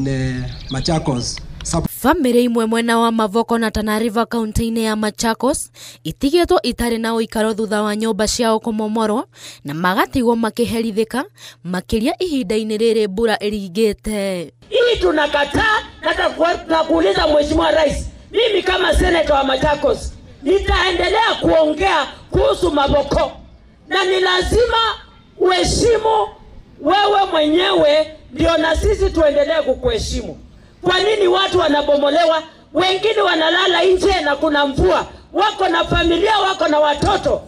in Machakos. Family imwe mwena wa Mavoko na Tana River County ya Machakos itigetwo itari na uikaro thutha wa nyumba ciao kumomorwo na magatigwo makiherithika makiria ihinda-ini riri mbura iringite. Hii tunakataa na kuuliza Mheshimiwa Rais, mimi kama senator wa Machakos nitaendelea kuongea kuhusu Mavoko, na ni lazima uheshimu wewe mwenyewe ndio na sisi tuendelee kukuheshimu. Kwa nini watu wanabomolewa, wengine wanalala nje na kuna mvua, wako na familia, wako na watoto?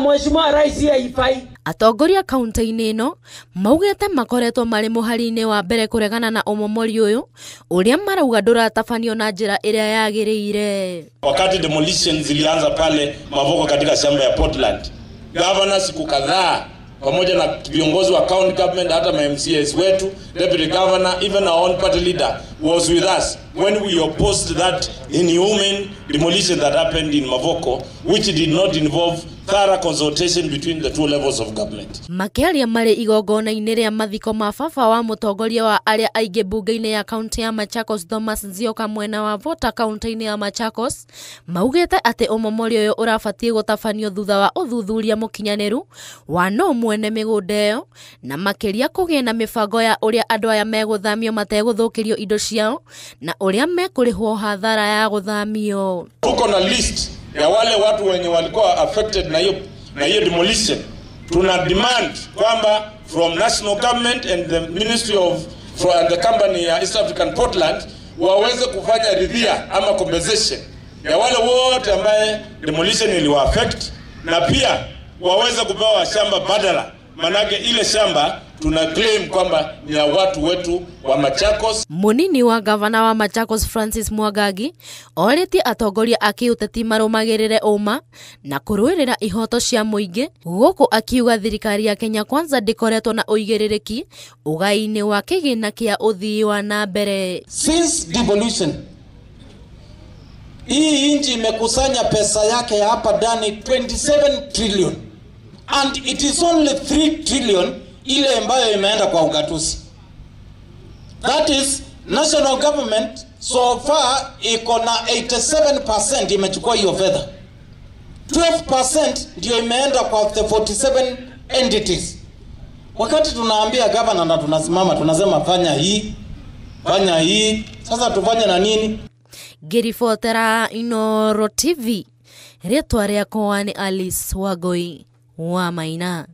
Mheshimiwa Rais haifai. Atongoria kaunti-ini ino maugete makoretwo mari muhari-ini wa mbere kuregana na umomori uyu uria marauga nduratabanio na njira iria yagiriire. Wakati demolition zilianza pale Mavoko katika shamba ya Portland, governor siku kadhaa pamoja na viongozi wa county government, hata ma MCAs wetu, deputy governor, even our own party leader was with us when we opposed that inhuman demolition that happened in Mavoko, which did not involve thorough consultation between the two levels of government. Makiaria mari igongona-ini ria mathiko ma baba wa mutongoria wa aria aingi bunge-ini ya county ya Machakos Thomas Nzioka mwena wa Vota county-ini ya Machakos maugete ati umomori uyu urabatie gutabanio thutha wa uthuthuria mukinyaniru wa no mwene migunda iyo na makiria kugia na mibango ya uria andu aya meguthamio mateguthukirio indo ciao na uria mekurihwo hathara ya guthamio. Tuko na list ya wale watu wenye walikuwa affected na hiyo demolition. Tuna demand kwamba from national government and the ministry of the company ya East African Portland waweze kufanya ridhia ama compensation ya wale wote ambaye demolition iliwa affect, na pia waweze kupewa shamba badala, manake ile shamba tuna claim kwamba ni ya watu wetu wa Machakos. Munini wa gavana wa Machakos Francis Mwagagi oreti atongoria akiuteti marumagirire uma na kuruirira ihoto cia muingi, guku akiuga thirikari ya Kenya Kwanza ndikoretwo na uigiririki ugai-ini wa kigina kia uthii wa na mbere. Since devolution hii nchi imekusanya pesa yake hapa ndani 27 trillion and it is only 3 trillion ile ambayo imeenda kwa ugatuzi. That is national government so far iko na 87% imechukua hiyo fedha. 12% ndio imeenda kwa the 47 entities. Wakati tunaambia governor na tunasimama tunasema fanya hii, sasa tufanye na nini? Girifotera Inoro TV, ritwa riakwa ni Alice Wagoi wa Maina.